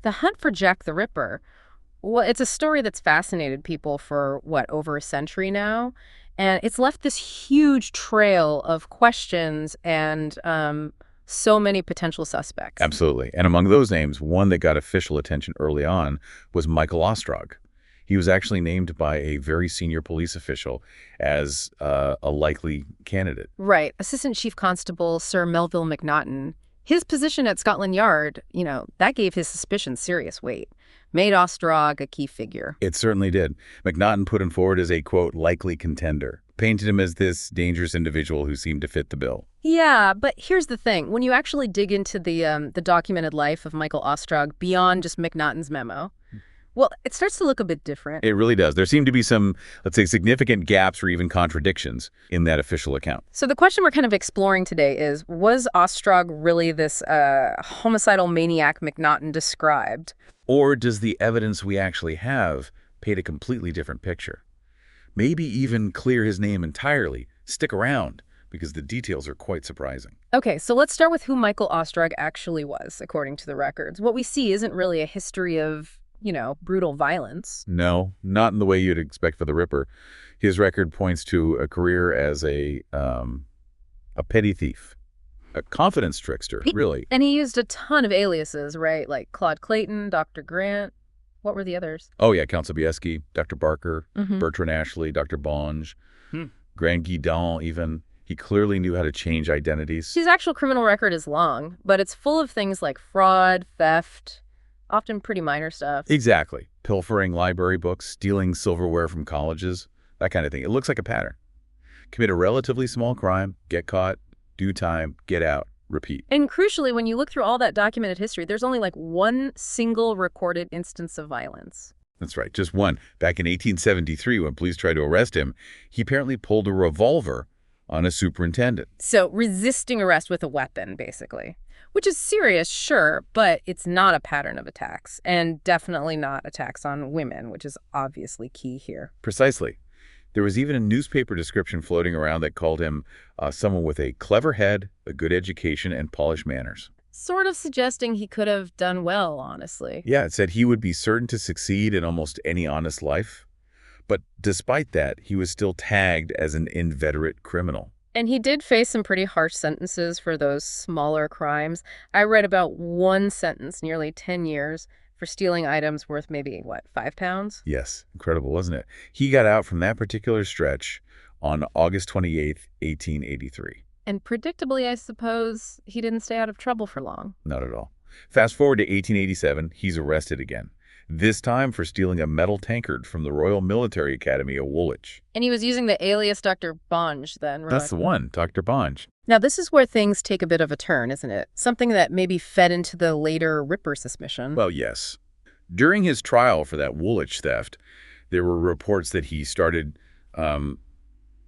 The hunt for Jack the Ripper. Well, it's a story that's fascinated people for, what, over a century now? And it's left this huge trail of questions and so many potential suspects. Absolutely. And among those names, one that got official attention early on was Michael Ostrog. He was actually named by a very senior police official as a likely candidate. Right. Assistant Chief Constable Sir Melville Macnaghten. His position at Scotland Yard, that gave his suspicions serious weight. Made Ostrog a key figure. It certainly did. Macnaghten put him forward as a, quote, likely contender, painted him as this dangerous individual who seemed to fit the bill. Yeah, but here's the thing. When you actually dig into the documented life of Michael Ostrog beyond just Macnaghten's memo, well, it starts to look a bit different. It really does. There seem to be some, let's say, significant gaps or even contradictions in that official account. So the question we're kind of exploring today is, was Ostrog really this homicidal maniac Macnaghten described? Or does the evidence we actually have paint a completely different picture? Maybe even clear his name entirely. Stick around, because the details are quite surprising. Okay, so let's start with who Michael Ostrog actually was, according to the records. What we see isn't really a history of brutal violence. No, not in the way you'd expect for the Ripper. His record points to a career as a petty thief, a confidence trickster, really. And he used a ton of aliases, right? Like Claude Clayton, Dr. Grant. What were the others? Oh, yeah, Count Sobieski, Dr. Barker, Bertrand Ashley, Dr. Bonge, Grand Guidon even. He clearly knew how to change identities. His actual criminal record is long, but it's full of things like fraud, theft, often pretty minor stuff. Exactly. Pilfering library books, stealing silverware from colleges, that kind of thing. It looks like a pattern. Commit a relatively small crime, get caught, do time, get out, repeat. And crucially, when you look through all that documented history, there's only like one single recorded instance of violence. That's right, just one. Back in 1873, when police tried to arrest him, he apparently pulled a revolver on a superintendent. So resisting arrest with a weapon, basically. Which is serious, sure, but it's not a pattern of attacks, and definitely not attacks on women, which is obviously key here. Precisely. There was even a newspaper description floating around that called him someone with a clever head, a good education, and polished manners. Sort of suggesting he could have done well, honestly. Yeah, it said he would be certain to succeed in almost any honest life. But despite that, he was still tagged as an inveterate criminal. And he did face some pretty harsh sentences for those smaller crimes. I read about one sentence, nearly 10 years, for stealing items worth maybe, what, £5? Yes, incredible, wasn't it? He got out from that particular stretch on August 28th, 1883. And predictably, I suppose, he didn't stay out of trouble for long. Not at all. Fast forward to 1887, he's arrested again. This time for stealing a metal tankard from the Royal Military Academy at Woolwich. And he was using the alias Dr. Bonge then, right? That's the one, Dr. Bonge. Now, this is where things take a bit of a turn, isn't it? Something that maybe fed into the later Ripper suspicion. Well, yes. During his trial for that Woolwich theft, there were reports that he started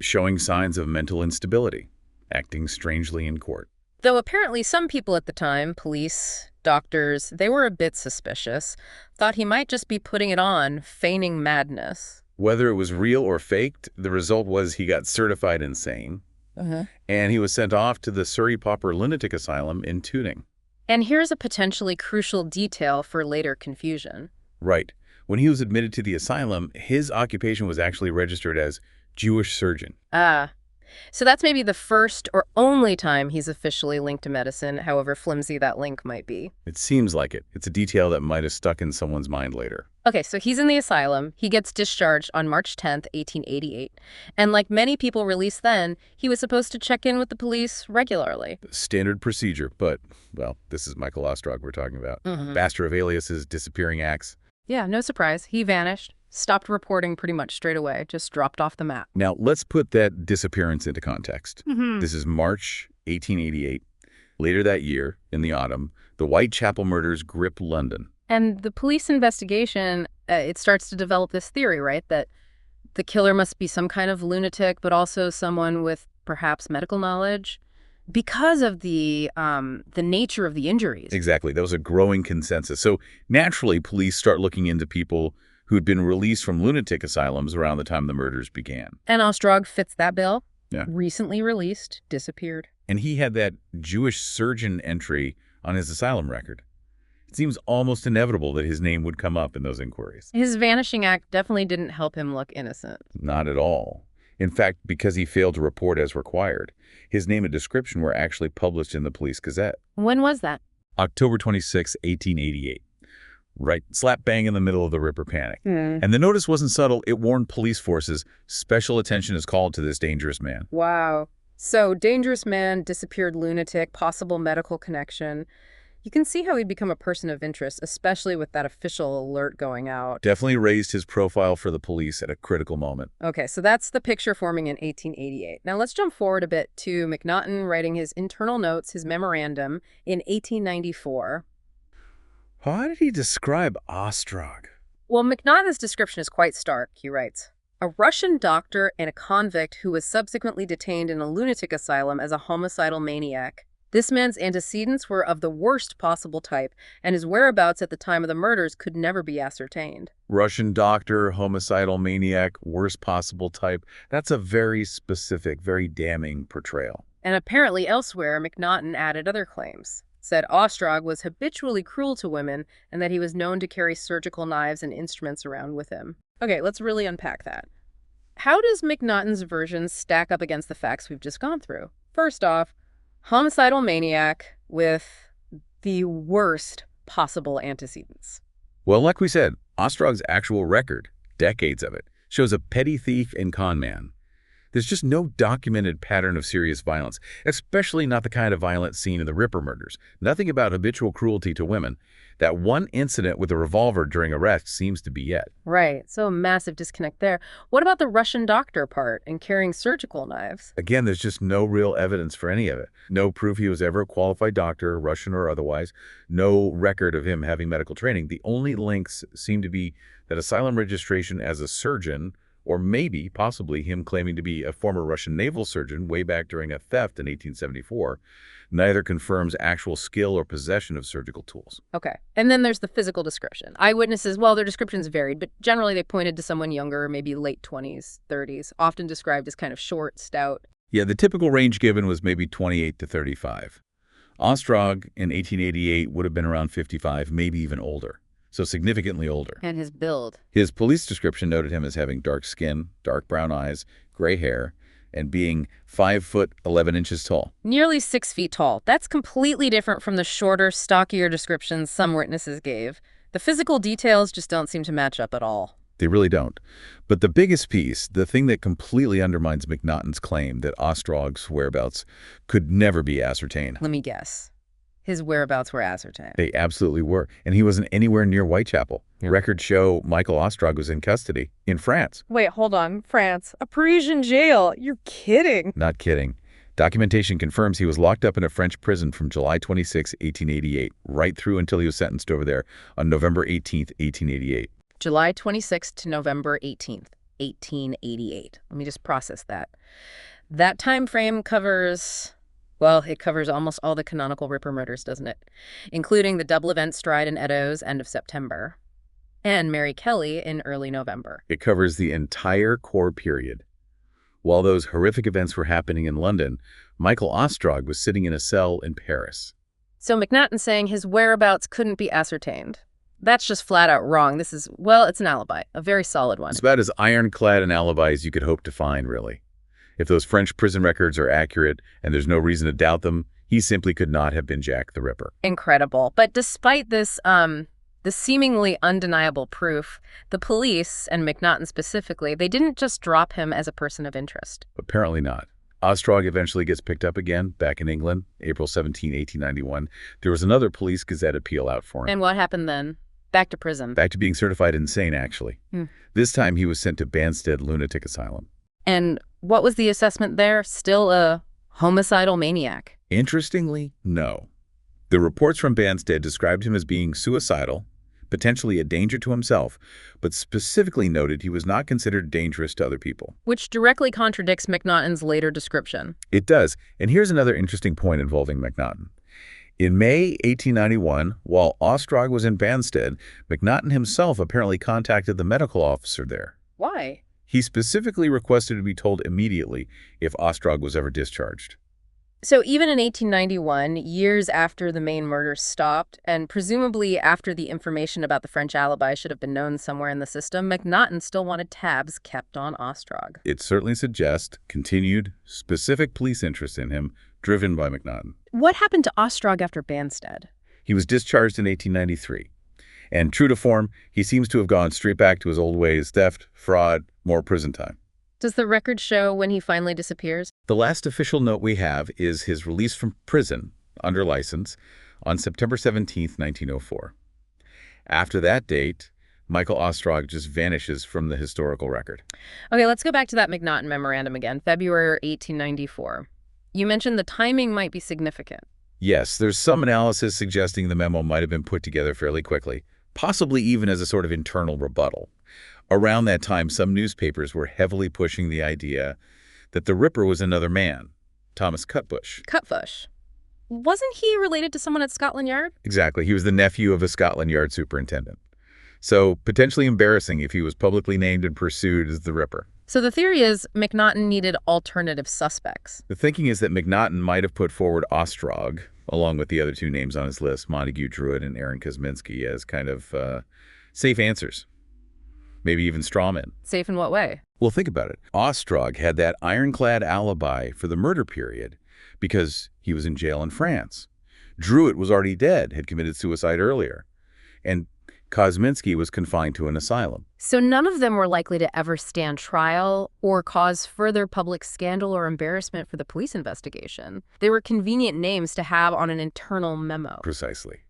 showing signs of mental instability, acting strangely in court. Though apparently some people at the time, police, doctors, they were a bit suspicious, thought he might just be putting it on, feigning madness. Whether it was real or faked, the result was he got certified insane, and he was sent off to the Surrey Pauper Lunatic Asylum in Tooting. And here's a potentially crucial detail for later confusion. Right. When he was admitted to the asylum, his occupation was actually registered as Jewish surgeon. Ah. So that's maybe the first or only time he's officially linked to medicine, however flimsy that link might be. It seems like it. It's a detail that might have stuck in someone's mind later. Okay, so he's in the asylum. He gets discharged on March 10th, 1888. And like many people released then, he was supposed to check in with the police regularly. Standard procedure, but, well, this is Michael Ostrog we're talking about. Master of aliases, disappearing acts. Yeah, no surprise. He vanished. Stopped reporting pretty much straight away, just dropped off the map. Now, let's put that disappearance into context. This is March 1888. Later that year, in the autumn, the Whitechapel murders grip London. And the police investigation, it starts to develop this theory, right, that the killer must be some kind of lunatic, but also someone with perhaps medical knowledge because of the nature of the injuries. Exactly. That was a growing consensus. So naturally, police start looking into people who'd been released from lunatic asylums around the time the murders began. And Ostrog fits that bill. Yeah. Recently released, disappeared. And he had that Jewish surgeon entry on his asylum record. It seems almost inevitable that his name would come up in those inquiries. His vanishing act definitely didn't help him look innocent. Not at all. In fact, because he failed to report as required, his name and description were actually published in the Police Gazette. When was that? October 26, 1888. Right slap bang in the middle of the Ripper panic. And the notice wasn't subtle. It warned police forces, special attention is called to this dangerous man. Wow. So, dangerous man, disappeared lunatic, possible medical connection. You can see how he'd become a person of interest, especially with that official alert going out. Definitely raised his profile for the police at a critical moment. Okay, so that's the picture forming in 1888. Now let's jump forward a bit to Macnaghten writing his internal notes, his memorandum, in 1894. How did he describe Ostrog? Well, Macnaghten's description is quite stark, he writes. A Russian doctor and a convict who was subsequently detained in a lunatic asylum as a homicidal maniac. This man's antecedents were of the worst possible type, and his whereabouts at the time of the murders could never be ascertained. Russian doctor, homicidal maniac, worst possible type. That's a very specific, very damning portrayal. And apparently elsewhere, Macnaghten added other claims. Said Ostrog was habitually cruel to women and that he was known to carry surgical knives and instruments around with him. Okay, let's really unpack that. How does Macnaghten's version stack up against the facts we've just gone through? First off, homicidal maniac with the worst possible antecedents. Well, like we said, Ostrog's actual record, decades of it, shows a petty thief and con man. There's just no documented pattern of serious violence, especially not the kind of violence seen in the Ripper murders. Nothing about habitual cruelty to women. That one incident with a revolver during arrest seems to be it. Right, so a massive disconnect there. What about the Russian doctor part and carrying surgical knives? Again, there's just no real evidence for any of it. No proof he was ever a qualified doctor, Russian or otherwise. No record of him having medical training. The only links seem to be that asylum registration as a surgeon, or maybe, possibly, him claiming to be a former Russian naval surgeon way back during a theft in 1874. Neither confirms actual skill or possession of surgical tools. Okay. And then there's the physical description. Eyewitnesses, well, their descriptions varied, but generally they pointed to someone younger, maybe late 20s, 30s, often described as kind of short, stout. Yeah, the typical range given was maybe 28 to 35. Ostrog in 1888 would have been around 55, maybe even older. So significantly older. And his build. His police description noted him as having dark skin, dark brown eyes, gray hair, and being 5 foot 11 inches tall. Nearly 6 feet tall. That's completely different from the shorter, stockier descriptions some witnesses gave. The physical details just don't seem to match up at all. They really don't. But the biggest piece, the thing that completely undermines Macnaghten's claim that Ostrog's whereabouts could never be ascertained. Let me guess. His whereabouts were ascertained. They absolutely were. And he wasn't anywhere near Whitechapel. Yeah. Records show Michael Ostrog was in custody in France. Wait, hold on. France. A Parisian jail. You're kidding. Not kidding. Documentation confirms he was locked up in a French prison from July 26, 1888, right through until he was sentenced over there on November 18, 1888. July 26th to November 18th, 1888. Let me just process that. That time frame covers... Well, it covers almost all the canonical Ripper murders, doesn't it? Including the double event Stride and Eddowes, end of September, and Mary Kelly in early November. It covers the entire core period. While those horrific events were happening in London, Michael Ostrog was sitting in a cell in Paris. So Macnaghten saying his whereabouts couldn't be ascertained. That's just flat out wrong. This is, well, it's an alibi, a very solid one. It's about as ironclad an alibi as you could hope to find, really. If those French prison records are accurate and there's no reason to doubt them, he simply could not have been Jack the Ripper. Incredible. But despite this, the seemingly undeniable proof, the police, and Macnaghten specifically, they didn't just drop him as a person of interest. Apparently not. Ostrog eventually gets picked up again, back in England, April 17, 1891. There was another Police Gazette appeal out for him. And what happened then? Back to prison. Back to being certified insane, actually. This time he was sent to Banstead Lunatic Asylum. And what was the assessment there? Still a homicidal maniac? Interestingly, no. The reports from Banstead described him as being suicidal, potentially a danger to himself, but specifically noted he was not considered dangerous to other people. Which directly contradicts Macnaghten's later description. It does. And here's another interesting point involving Macnaghten. In May 1891, while Ostrog was in Banstead, Macnaghten himself apparently contacted the medical officer there. Why? He specifically requested to be told immediately if Ostrog was ever discharged. So even in 1891, years after the main murders stopped, and presumably after the information about the French alibi should have been known somewhere in the system, Macnaghten still wanted tabs kept on Ostrog. It certainly suggests continued, specific police interest in him, driven by Macnaghten. What happened to Ostrog after Banstead? He was discharged in 1893. And true to form, he seems to have gone straight back to his old ways: theft, fraud, more prison time. Does the record show when he finally disappears? The last official note we have is his release from prison, under license, on September 17th, 1904. After that date, Michael Ostrog just vanishes from the historical record. Okay, let's go back to that Macnaghten Memorandum again, February 1894. You mentioned the timing might be significant. Yes, there's some analysis suggesting the memo might have been put together fairly quickly, possibly even as a sort of internal rebuttal. Around that time, some newspapers were heavily pushing the idea that the Ripper was another man, Thomas Cutbush. Cutbush. Wasn't he related to someone at Scotland Yard? Exactly. He was the nephew of a Scotland Yard superintendent. So potentially embarrassing if he was publicly named and pursued as the Ripper. So the theory is Macnaghten needed alternative suspects. The thinking is that Macnaghten might have put forward Ostrog, along with the other two names on his list, Montague Druitt and Aaron Kosminski, as kind of safe answers. Maybe even strawmen. Safe in what way? Well, think about it. Ostrog had that ironclad alibi for the murder period because he was in jail in France. Druitt was already dead, had committed suicide earlier. And Kosminski was confined to an asylum. So none of them were likely to ever stand trial or cause further public scandal or embarrassment for the police investigation. They were convenient names to have on an internal memo. Precisely.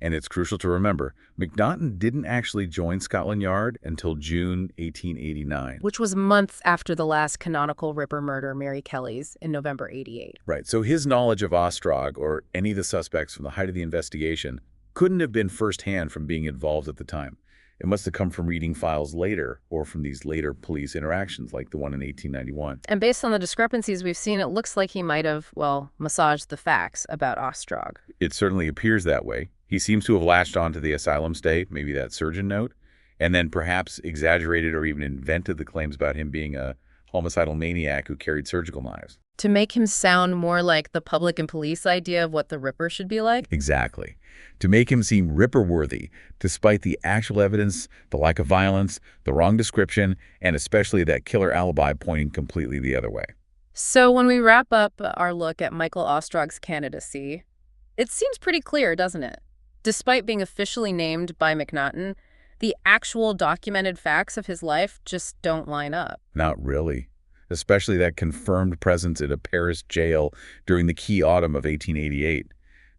And it's crucial to remember, Macnaghten didn't actually join Scotland Yard until June 1889. Which was months after the last canonical Ripper murder, Mary Kelly's, in November 88. Right, so his knowledge of Ostrog or any of the suspects from the height of the investigation couldn't have been firsthand from being involved at the time. It must have come from reading files later or from these later police interactions like the one in 1891. And based on the discrepancies we've seen, it looks like he might have, well, massaged the facts about Ostrog. It certainly appears that way. He seems to have latched onto the asylum stay, maybe that surgeon note, and then perhaps exaggerated or even invented the claims about him being a homicidal maniac who carried surgical knives. To make him sound more like the public and police idea of what the Ripper should be like? Exactly. To make him seem Ripper-worthy, despite the actual evidence, the lack of violence, the wrong description, and especially that killer alibi pointing completely the other way. So when we wrap up our look at Michael Ostrog's candidacy, it seems pretty clear, doesn't it? Despite being officially named by Macnaghten, the actual documented facts of his life just don't line up. Not really. Especially that confirmed presence in a Paris jail during the key autumn of 1888.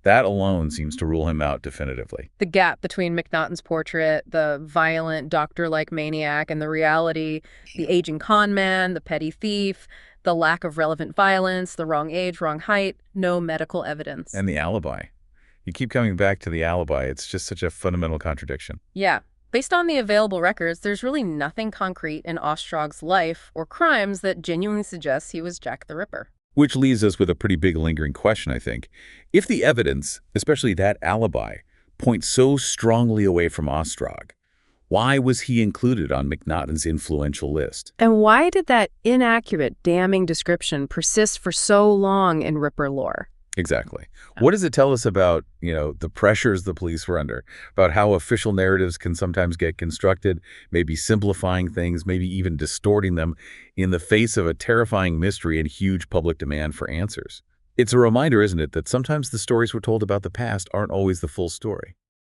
That alone seems to rule him out definitively. The gap between Macnagten's portrait, the violent, doctor-like maniac, and the reality, the aging con man, the petty thief, the lack of relevant violence, the wrong age, wrong height, no medical evidence. And the alibi. You keep coming back to the alibi. It's just such a fundamental contradiction. Yeah. Based on the available records, there's really nothing concrete in Ostrog's life or crimes that genuinely suggests he was Jack the Ripper. Which leaves us with a pretty big lingering question, I think. If the evidence, especially that alibi, points so strongly away from Ostrog, why was he included on Macnaghten's influential list? And why did that inaccurate, damning description persist for so long in Ripper lore? Exactly. What does it tell us about, the pressures the police were under, about how official narratives can sometimes get constructed, maybe simplifying things, maybe even distorting them in the face of a terrifying mystery and huge public demand for answers? It's a reminder, isn't it, that sometimes the stories we're told about the past aren't always the full story.